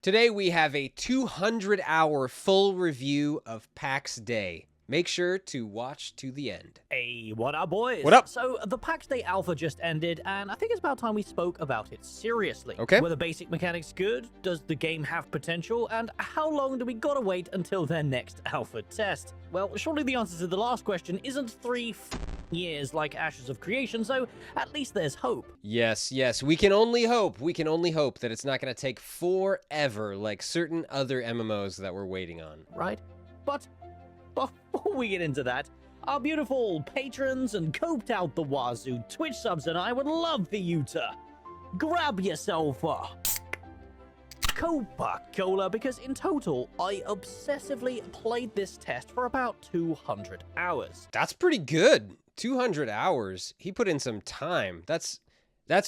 Today we have a 200-hour full review of Pax Dei. Make sure to watch to the end. Hey, what up, boys? What up? So, the Pax Dei Alpha just ended, and I think it's about time we spoke about it seriously. Okay. Were the basic mechanics good? Does the game have potential? And how long do we gotta wait until their next alpha test? Well, surely the answer to the last question isn't 3 years like Ashes of Creation, so at least there's hope. Yes, we can only hope. We can only hope that it's not going to take forever like certain other MMOs that we're waiting on. Right? But before we get into that, our beautiful patrons and coped out the wazoo Twitch subs and I would love for you to grab yourself a Coca-Cola, because in total, I obsessively played this test for about 200 hours. That's pretty good. 200 hours. He put in some time. That's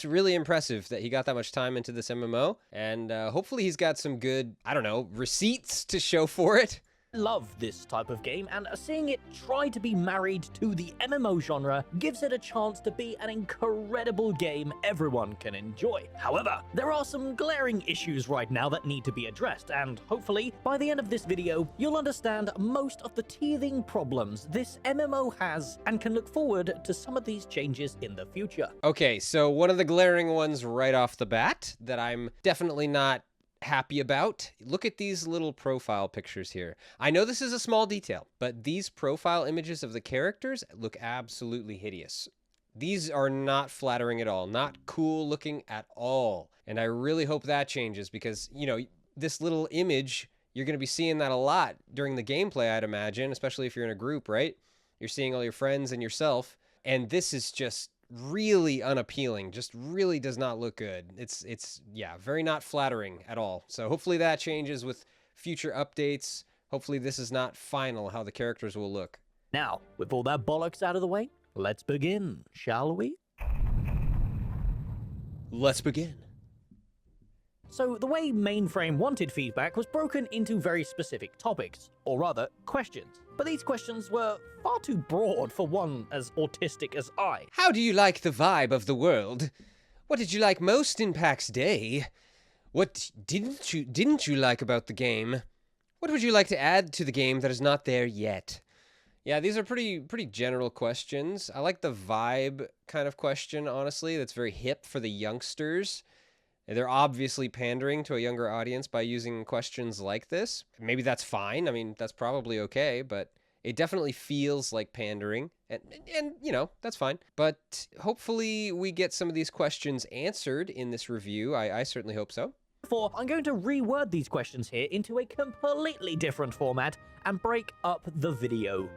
really impressive that he got that much time into this MMO, and hopefully he's got some good, I don't know, receipts to show for it. Love this type of game, and seeing it try to be married to the MMO genre gives it a chance to be an incredible game everyone can enjoy. However, there are some glaring issues right now that need to be addressed, and hopefully, by the end of this video, you'll understand most of the teething problems this MMO has and can look forward to some of these changes in the future. Okay, so one of the glaring ones right off the bat that I'm definitely not happy about. Look at these little profile pictures here. I know this is a small detail, but these profile images of the characters look absolutely hideous. These are not flattering at all, not cool looking at all. And I really hope that changes because, you know, this little image, you're going to be seeing that a lot during the gameplay, I'd imagine, especially if you're in a group, right? You're seeing all your friends and yourself, and this is just really unappealing, just really does not look good. It's yeah, very not flattering at all. So hopefully that changes with future updates. Hopefully this is not final how the characters will look. Now, with all that bollocks out of the way, let's begin, shall we? Let's begin. So the way Mainframe wanted feedback was broken into very specific topics, or rather, questions. But these questions were far too broad for one as autistic as I. How do you like the vibe of the world? What did you like most in Pax Dei? What didn't you like about the game? What would you like to add to the game that is not there yet? Yeah, these are pretty general questions. I like the vibe kind of question, honestly. That's very hip for the youngsters. They're obviously pandering to a younger audience by using questions like this. Maybe that's fine. I mean, that's probably okay, but it definitely feels like pandering. And you know, that's fine. But hopefully we get some of these questions answered in this review. I certainly hope so. Therefore, I'm going to reword these questions here into a completely different format and break up the video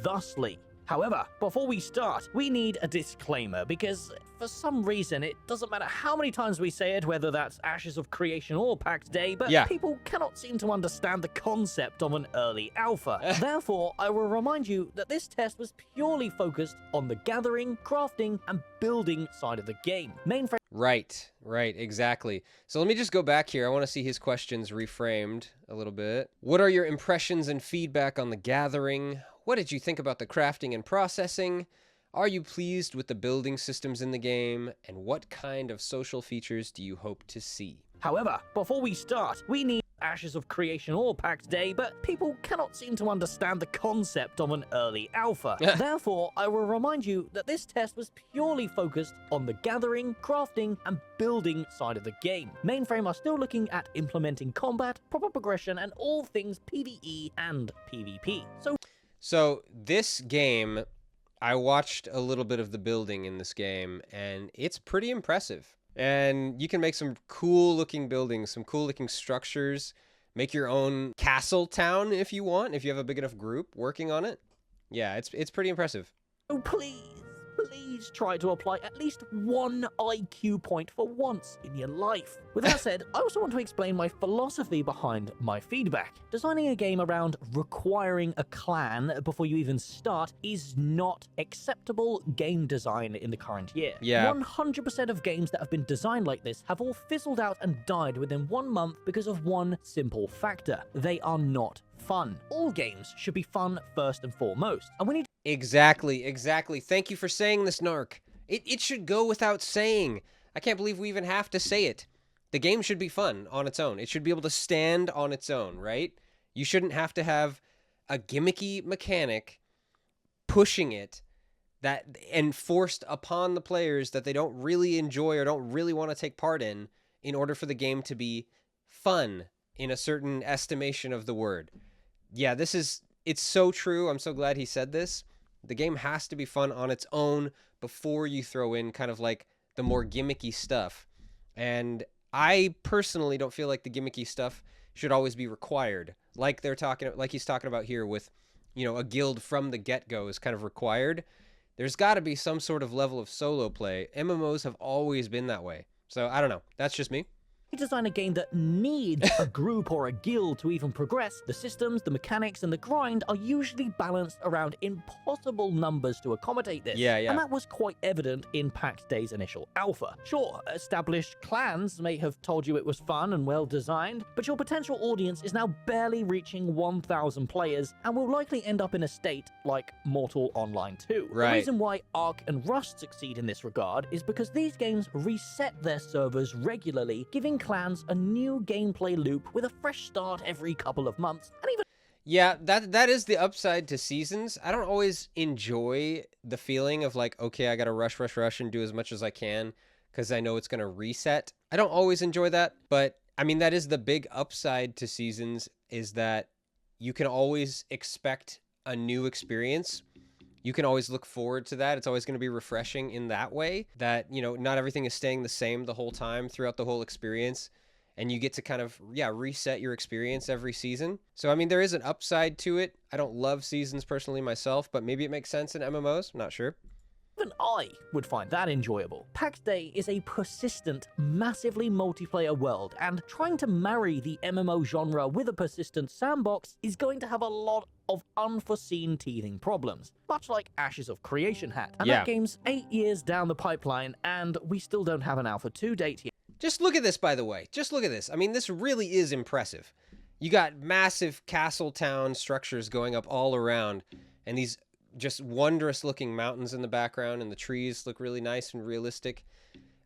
thusly. However, before we start, we need a disclaimer because for some reason it doesn't matter how many times we say it, whether that's Ashes of Creation or Pax Dei, but people cannot seem to understand the concept of an early alpha. Therefore, I will remind you that this test was purely focused on the gathering, crafting, and building side of the game. Mainframe. Right, exactly. So let me just go back here. I want to see his questions reframed a little bit. What are your impressions and feedback on the gathering? What did you think about the crafting and processing? Are you pleased with the building systems in the game? And what kind of social features do you hope to see? However, before we start, we need Ashes of Creation or Pax Dei, but people cannot seem to understand the concept of an early alpha. Therefore, I will remind you that this test was purely focused on the gathering, crafting, and building side of the game. Mainframe are still looking at implementing combat, proper progression, and all things PvE and PvP. So this game, I watched a little bit of the building in this game, and it's pretty impressive. And you can make some cool looking buildings, some cool looking structures, make your own castle town if you want, if you have a big enough group working on it. Yeah, it's pretty impressive. Oh, please try to apply at least one IQ point for once in your life. With that said, I also want to explain my philosophy behind my feedback. Designing a game around requiring a clan before you even start is not acceptable game design in the current year. Yeah. 100% of games that have been designed like this have all fizzled out and died within 1 month because of one simple factor. They are not fun. All games should be fun first and foremost, and we need. Exactly. Thank you for saying this, Narc. It should go without saying. I can't believe we even have to say it. The game should be fun on its own. It should be able to stand on its own, right? You shouldn't have to have a gimmicky mechanic pushing it that and forced upon the players that they don't really enjoy or don't really want to take part in order for the game to be fun in a certain estimation of the word. Yeah, it's so true. I'm so glad he said this. The game has to be fun on its own before you throw in kind of like the more gimmicky stuff. And I personally don't feel like the gimmicky stuff should always be required. Like he's talking about here with, a guild from the get-go is kind of required. There's got to be some sort of level of solo play. MMOs have always been that way. So I don't know. That's just me. Design a game that needs a group or a guild to even progress. The systems, the mechanics, and the grind are usually balanced around impossible numbers to accommodate this. Yeah. And that was quite evident in Pax Dei's initial alpha. Sure, established clans may have told you it was fun and well designed, but your potential audience is now barely reaching 1,000 players and will likely end up in a state like Mortal Online 2. Right. The reason why Ark and Rust succeed in this regard is because these games reset their servers regularly, giving clans a new gameplay loop with a fresh start every couple of months, and even Yeah, that is the upside to seasons. I don't always enjoy the feeling of like, okay, I gotta rush and do as much as I can because I know it's gonna reset. I don't always enjoy that, but I mean that is the big upside to seasons, is that you can always expect a new experience. You can always look forward to that. It's always going to be refreshing in that way, that, not everything is staying the same the whole time throughout the whole experience. And you get to kind of, reset your experience every season. So, I mean, there is an upside to it. I don't love seasons personally myself, but maybe it makes sense in MMOs. I'm not sure. even I would find that enjoyable. Pax Dei is a persistent, massively multiplayer world, and trying to marry the MMO genre with a persistent sandbox is going to have a lot of unforeseen teething problems, much like Ashes of Creation had. And that game's 8 years down the pipeline, and we still don't have an Alpha 2 date yet. Just look at this, by the way. Just look at this. I mean, this really is impressive. You got massive castle town structures going up all around, and these just wondrous looking mountains in the background, and the trees look really nice and realistic.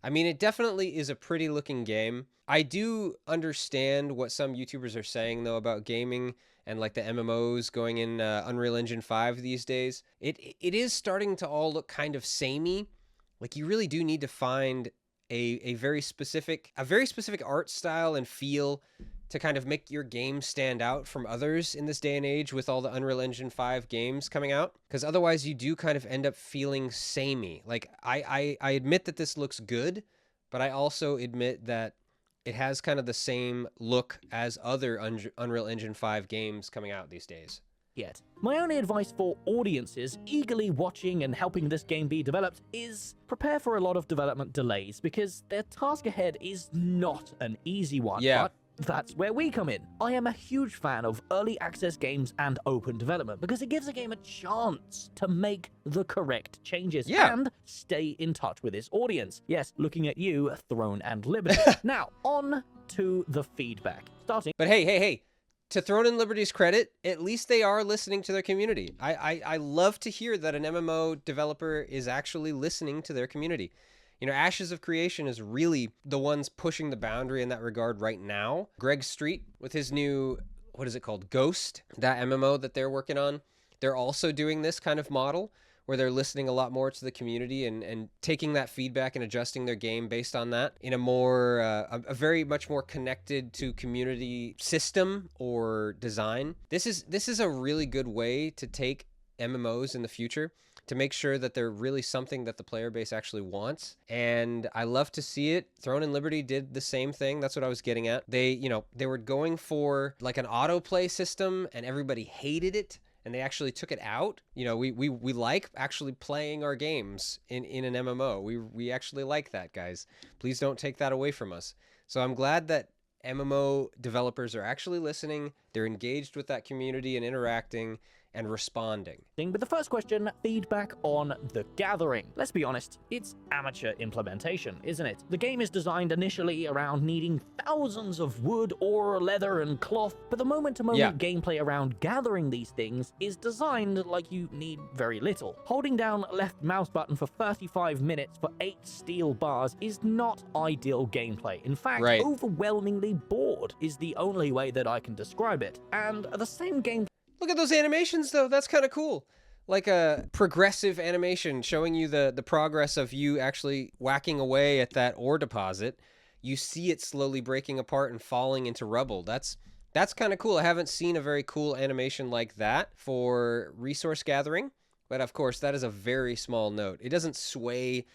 I mean, it definitely is a pretty looking game. I do understand what some YouTubers are saying, though, about gaming and like the MMOs going in Unreal Engine 5 these days. It is starting to all look kind of samey. Like, you really do need to find a very specific art style and feel to kind of make your game stand out from others in this day and age with all the Unreal Engine 5 games coming out. Because otherwise you do kind of end up feeling samey. Like, I admit that this looks good, but I also admit that it has kind of the same look as other Unreal Engine 5 games coming out these days. Yet. My only advice for audiences eagerly watching and helping this game be developed is prepare for a lot of development delays, because their task ahead is not an easy one. Yeah. But that's where we come in. I am a huge fan of early access games and open development because it gives a game a chance to make the correct changes and stay in touch with its audience. Yes, looking at you, Throne and Liberty. Now, on to the feedback. But hey. To Throne and Liberty's credit, at least they are listening to their community. I love to hear that an MMO developer is actually listening to their community. You know, Ashes of Creation is really the ones pushing the boundary in that regard right now. Greg Street with his new, what is it called? Ghost, that MMO that they're working on. They're also doing this kind of model where they're listening a lot more to the community and taking that feedback and adjusting their game based on that in a more, a very much more connected to community system or design. This is a really good way to take MMOs in the future to make sure that they're really something that the player base actually wants. And I love to see it. Throne and Liberty did the same thing. That's what I was getting at. They were going for like an autoplay system and everybody hated it. And they actually took it out. You know, we like actually playing our games in an MMO. We actually like that, guys. Please don't take that away from us. So I'm glad that MMO developers are actually listening. They're engaged with that community and interacting. and responding. With the first question, feedback on The Gathering. Let's be honest, it's amateur implementation, isn't it? The game is designed initially around needing thousands of wood, ore, leather, and cloth, but the moment-to-moment gameplay around gathering these things is designed like you need very little. Holding down left mouse button for 35 minutes for 8 steel bars is not ideal gameplay. In fact, overwhelmingly bored is the only way that I can describe it. And the same game. Look at those animations, though. That's kind of cool. Like a progressive animation showing you the progress of you actually whacking away at that ore deposit. You see it slowly breaking apart and falling into rubble. That's kind of cool. I haven't seen a very cool animation like that for resource gathering. But of course, that is a very small note. It doesn't sway,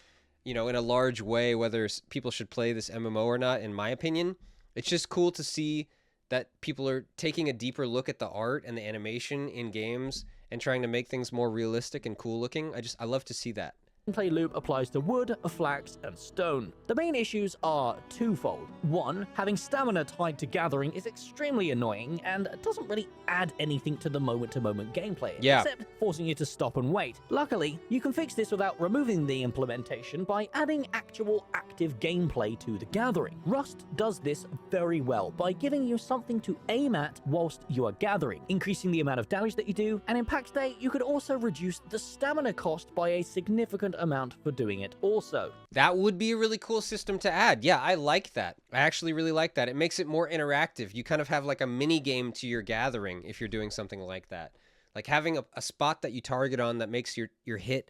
in a large way whether people should play this MMO or not, in my opinion. It's just cool to see that people are taking a deeper look at the art and the animation in games and trying to make things more realistic and cool looking. I love to see that. Gameplay loop applies to wood, flax, and stone. The main issues are twofold. One, having stamina tied to gathering is extremely annoying and doesn't really add anything to the moment-to-moment gameplay, except forcing you to stop and wait. Luckily, you can fix this without removing the implementation by adding actual active gameplay to the gathering. Rust does this very well by giving you something to aim at whilst you are gathering, increasing the amount of damage that you do, and in Pax Dei, you could also reduce the stamina cost by a significant amount for doing it also. That would be a really cool system to add. Yeah, I like that. I actually really like that. It makes it more interactive. You kind of have like a mini game to your gathering if you're doing something like that. Like having a spot that you target on that makes your hit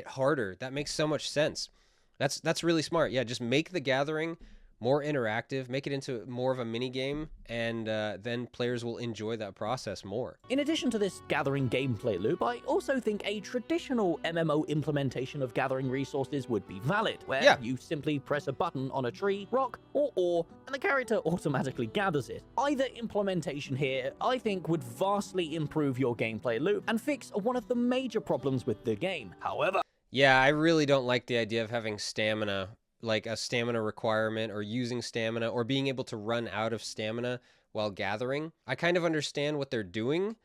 harder. That makes so much sense. That's really smart. Yeah, just make the gathering more interactive, make it into more of a mini game, and then players will enjoy that process more. In addition to this gathering gameplay loop, I also think a traditional MMO implementation of gathering resources would be valid, where you simply press a button on a tree, rock, or ore, and the character automatically gathers it. Either implementation here, I think, would vastly improve your gameplay loop and fix one of the major problems with the game. However, yeah, I really don't like the idea of having stamina, like a stamina requirement, or using stamina, or being able to run out of stamina while gathering. I kind of understand what they're doing,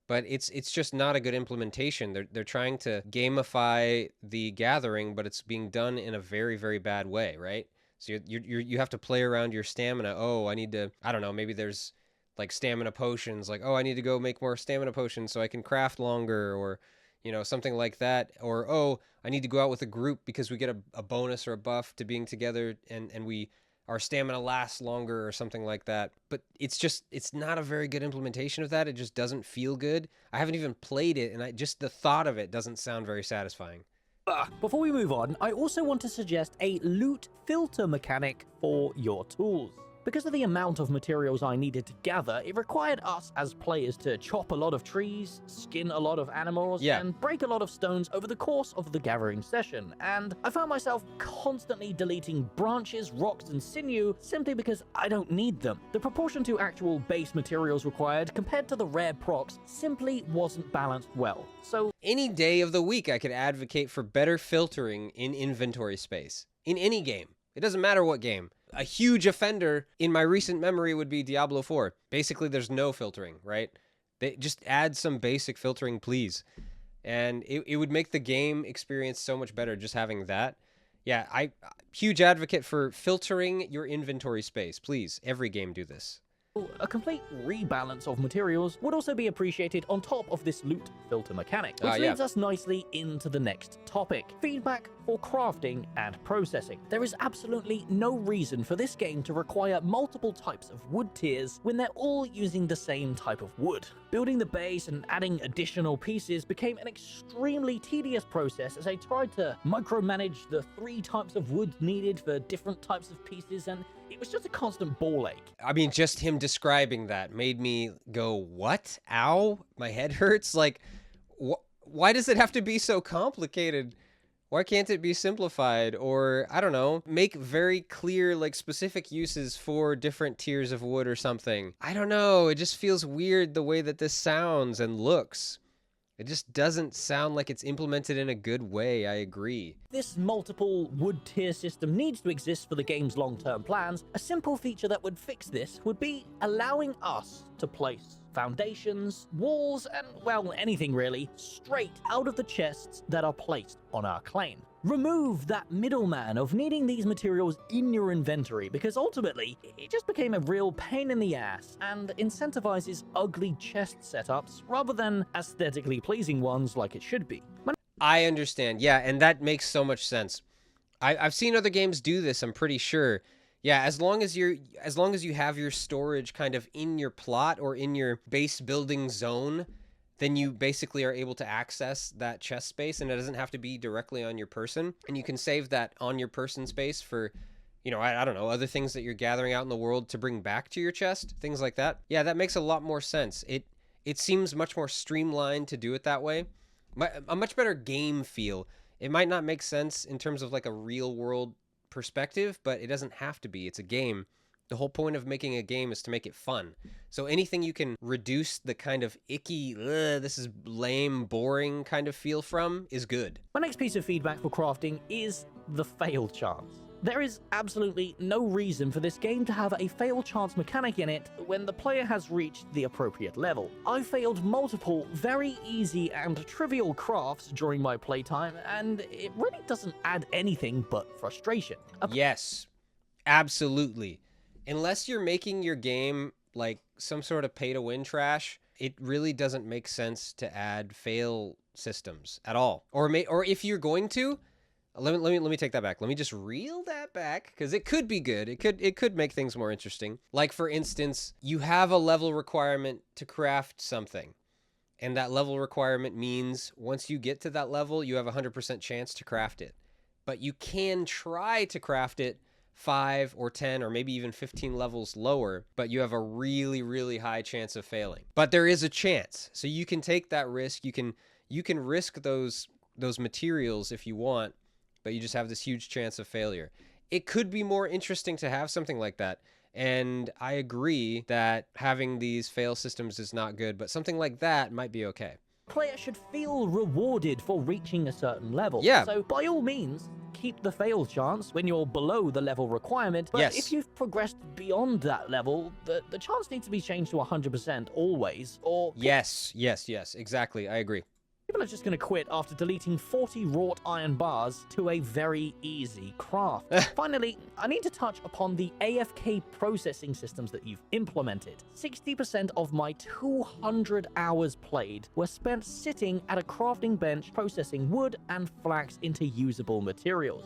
but it's just not a good implementation. They're trying to gamify the gathering, but it's being done in a very, very bad way, right? So you have to play around your stamina. Oh, I need to, I don't know, maybe there's like stamina potions, like, oh, I need to go make more stamina potions so I can craft longer, or something like that. Or, oh, I need to go out with a group because we get a bonus or a buff to being together, and our stamina lasts longer, or something like that. But it's not a very good implementation of that. It just doesn't feel good. I haven't even played it, and just the thought of it doesn't sound very satisfying. Before we move on, I also want to suggest a loot filter mechanic for your tools. Because of the amount of materials I needed to gather, it required us as players to chop a lot of trees, skin a lot of animals, and break a lot of stones over the course of the gathering session, and I found myself constantly deleting branches, rocks, and sinew simply because I don't need them. The proportion to actual base materials required compared to the rare procs simply wasn't balanced well. So any day of the week I could advocate for better filtering in inventory space. In any game. It doesn't matter what game. A huge offender in my recent memory would be Diablo 4. Basically, there's no filtering, right? They just add some basic filtering, please. And it would make the game experience so much better just having that. Yeah, huge advocate for filtering your inventory space. Please, every game do this. A complete rebalance of materials would also be appreciated on top of this loot filter mechanic, which leads us nicely into the next topic: feedback for crafting and processing. There is absolutely no reason for this game to require multiple types of wood tiers when they're all using the same type of wood. Building the base and adding additional pieces became an extremely tedious process as I tried to micromanage the 3 types of wood needed for different types of pieces, and it was just a constant ball ache. I mean, just him describing that made me go, what? Ow, my head hurts. Like, why does it have to be so complicated? Why can't it be simplified? Or, I don't know, make very clear, like, specific uses for different tiers of wood or something. I don't know, it just feels weird the way that this sounds and looks. It just doesn't sound like it's implemented in a good way. I agree. This multiple wood tier system needs to exist for the game's long-term plans. A simple feature that would fix this would be allowing us to place foundations, walls, and, well, anything really, straight out of the chests that are placed on our claim. Remove that middleman of needing these materials in your inventory, because ultimately, it just became a real pain in the ass and incentivizes ugly chest setups rather than aesthetically pleasing ones like it should be. I understand. Yeah, and that makes so much sense. I've seen other games do this, I'm pretty sure. Yeah, as long as you have your storage kind of in your plot or in your base building zone, then you basically are able to access that chest space, and it doesn't have to be directly on your person. And you can save that on your person space for, you know, I don't know, other things that you're gathering out in the world to bring back to your chest, things like that. Yeah, that makes a lot more sense. It seems much more streamlined to do it that way. A much better game feel. It might not make sense in terms of like a real world perspective, but it doesn't have to be. It's a game. The whole point of making a game is to make it fun. So anything you can reduce the kind of icky, this is lame, boring kind of feel from is good. My next piece of feedback for crafting is the fail chance. There is absolutely no reason for this game to have a fail chance mechanic in it when the player has reached the appropriate level. I failed multiple very easy and trivial crafts during my playtime, and it really doesn't add anything but frustration. Yes, absolutely. Unless you're making your game like some sort of pay-to-win trash, it really doesn't make sense to add fail systems at all. Or if you're going to, let me take that back. Let me just reel that back, because it could be good. It could make things more interesting. Like, for instance, you have a level requirement to craft something, and that level requirement means once you get to that level, you have a 100% chance to craft it. But you can try to craft it 5 or 10 or maybe even 15 levels lower, but you have a really, really high chance of failing. But there is a chance. So you can take that risk. You can risk those materials if you want, but you just have this huge chance of failure. It could be more interesting to have something like that. And I agree that having these fail systems is not good, but something like that might be okay. Player should feel rewarded for reaching a certain level. Yeah. So by all means, keep the fail chance when you're below the level requirement. But Yes. if you've progressed beyond that level, the chance needs to be changed to 100% always, or Yes, exactly. I agree. people are just going to quit after deleting 40 wrought iron bars to a very easy craft. Finally, I need to touch upon the AFK processing systems that you've implemented. 60% of my 200 hours played were spent sitting at a crafting bench processing wood and flax into usable materials.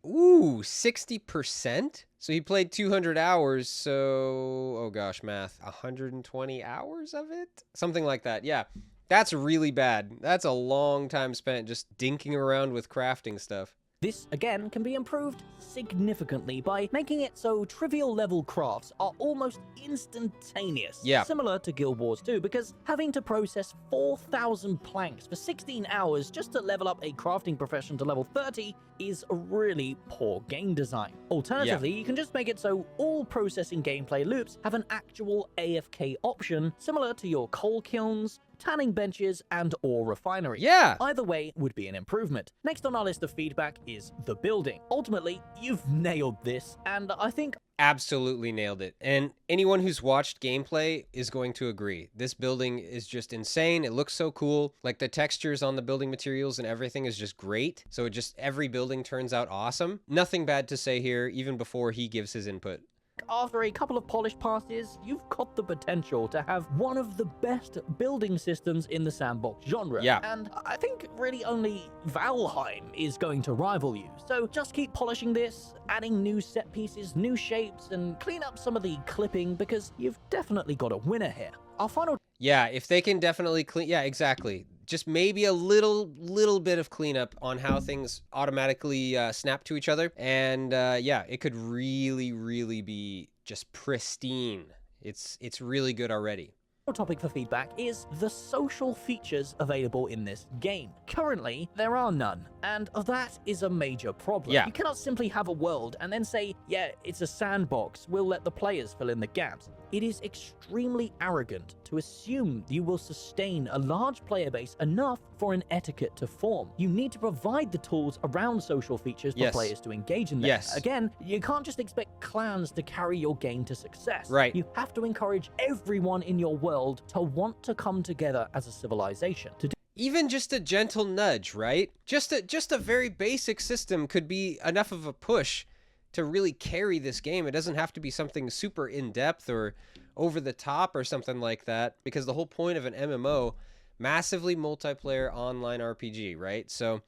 Ooh, 60%? So he played 200 hours, so, oh gosh, math, 120 hours of it? Something like that, yeah. That's really bad. That's a long time spent just dinking around with crafting stuff. This, again, can be improved significantly by making it so trivial level crafts are almost instantaneous. Yeah. Similar to Guild Wars 2, because having to process 4,000 planks for 16 hours just to level up a crafting profession to level 30 is a really poor game design. Alternatively, you can just make it so all processing gameplay loops have an actual AFK option, similar to your coal kilns, tanning benches, and ore refinery. Yeah. Either way would be an improvement. Next on our list of feedback is the building. Ultimately, you've nailed this, and I think Absolutely nailed it. And anyone who's watched gameplay is going to agree. This building is just insane. It looks so cool. Like the textures on the building materials and everything is just great. So every building turns out awesome. Nothing bad to say here, even before he gives his input. after a couple of polished passes, you've got the potential to have one of the best building systems in the sandbox genre. Yeah. And I think really only Valheim is going to rival you. So just keep polishing this, adding new set pieces, new shapes, and clean up some of the clipping, because you've definitely got a winner here. Our final... Yeah, if they can definitely clean... Yeah, exactly. Just maybe a little bit of cleanup on how things automatically snap to each other. And yeah, it could really be just pristine. It's really good already. Topic for feedback is the social features available in this game. Currently, there are none, and that is a major problem. Yeah. You cannot simply have a world and then say, yeah, it's a sandbox, we'll let the players fill in the gaps. it is extremely arrogant to assume you will sustain a large player base enough for an etiquette to form. You need to provide the tools around social features for players to engage in them. Yes. Again, you can't just expect clans to carry your game to success. Right. You have to encourage everyone in your world to want to come together as a civilization. Even just a gentle nudge, right? Just a very basic system could be enough of a push to really carry this game. It doesn't have to be something super in-depth or over the top or something like that, because the whole point of an MMO, massively multiplayer online RPG, right? So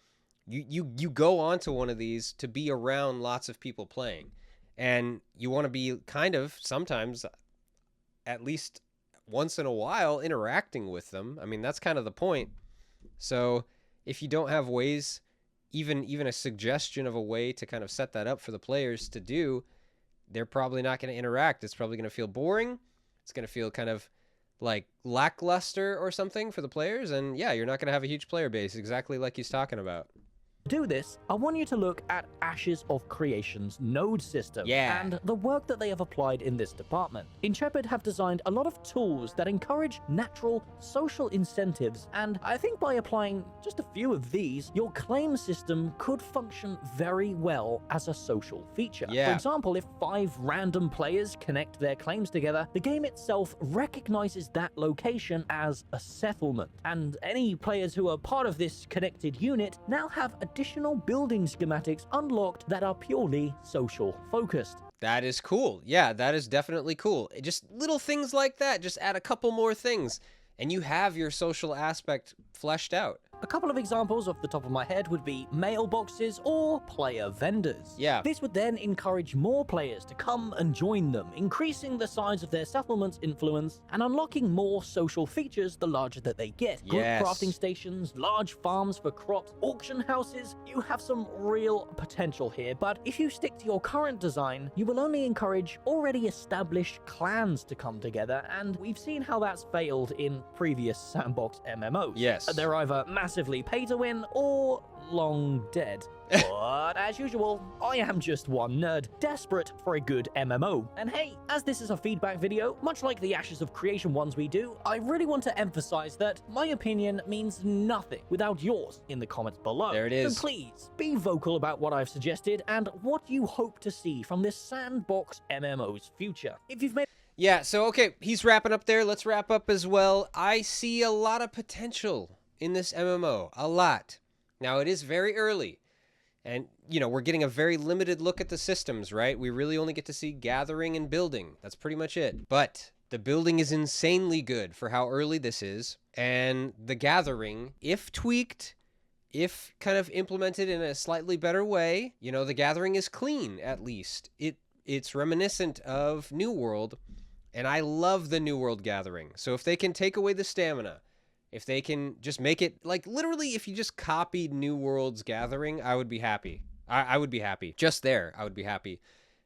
you go onto one of these to be around lots of people playing, and you want to be kind of sometimes, at least once in a while, interacting with them. I mean, that's kind of the point. So if you don't have ways, even a suggestion of a way to kind of set that up for the players to do, they're probably not going to interact. It's probably going to feel boring. It's going to feel kind of like lackluster or something for the players. And yeah, you're not going to have a huge player base, exactly like he's talking about. To do this, I want you to look at Ashes of Creation's node system and the work that they have applied in this department. Intrepid have designed a lot of tools that encourage natural social incentives, and I think by applying just a few of these, your claim system could function very well as a social feature. For example, if 5 random players connect their claims together, the game itself recognizes that location as a settlement, and any players who are part of this connected unit now have additional building schematics unlocked that are purely social focused. That is cool. Yeah, that is definitely cool. Just little things like that. Just add a couple more things, and you have your social aspect fleshed out. A couple of examples off the top of my head would be mailboxes or player vendors. This would then encourage more players to come and join them, increasing the size of their settlement's influence and unlocking more social features the larger that they get. Group crafting stations, large farms for crops, auction houses. You have some real potential here, but if you stick to your current design, you will only encourage already established clans to come together, and we've seen how that's failed in previous sandbox MMOs. They're either massively pay to win or long dead. But as usual, I am just one nerd, desperate for a good MMO. And hey, as this is a feedback video, much like the Ashes of Creation ones we do, I really want to emphasize that my opinion means nothing without yours in the comments below. There it is. So please, be vocal about what I've suggested and what you hope to see from this sandbox MMO's future. If you've made so okay, he's wrapping up there. Let's wrap up as well. I see a lot of potential in this MMO, a lot. Now, it is very early, and, you know, we're getting a very limited look at the systems, right? We really only get to see gathering and building. That's pretty much it. But the building is insanely good for how early this is, and the gathering, if tweaked, if kind of implemented in a slightly better way, you know, the gathering is clean, at least. It's reminiscent of New World, and I love the New World gathering. So if they can take away the stamina, if they can just make it, like, literally, if you just copied New World's gathering, I would be happy. I would be happy. Just there, I would be happy.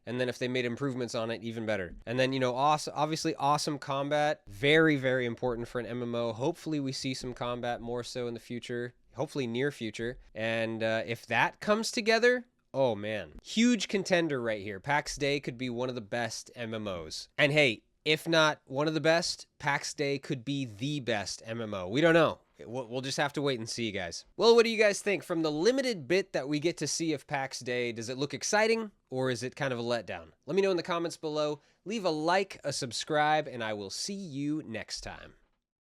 And then if they made improvements on it, even better. And then, you know, obviously awesome combat. Very, very important for an MMO. Hopefully we see some combat more so in the future. Hopefully near future. And if that comes together, oh man. Huge contender right here. Pax Dei could be one of the best MMOs. And hey, if not one of the best, Pax Dei could be the best MMO. We don't know. We'll just have to wait and see, guys. Well, what do you guys think? From the limited bit that we get to see of Pax Dei, does it look exciting or is it kind of a letdown? Let me know in the comments below. Leave a like, a subscribe, and I will see you next time.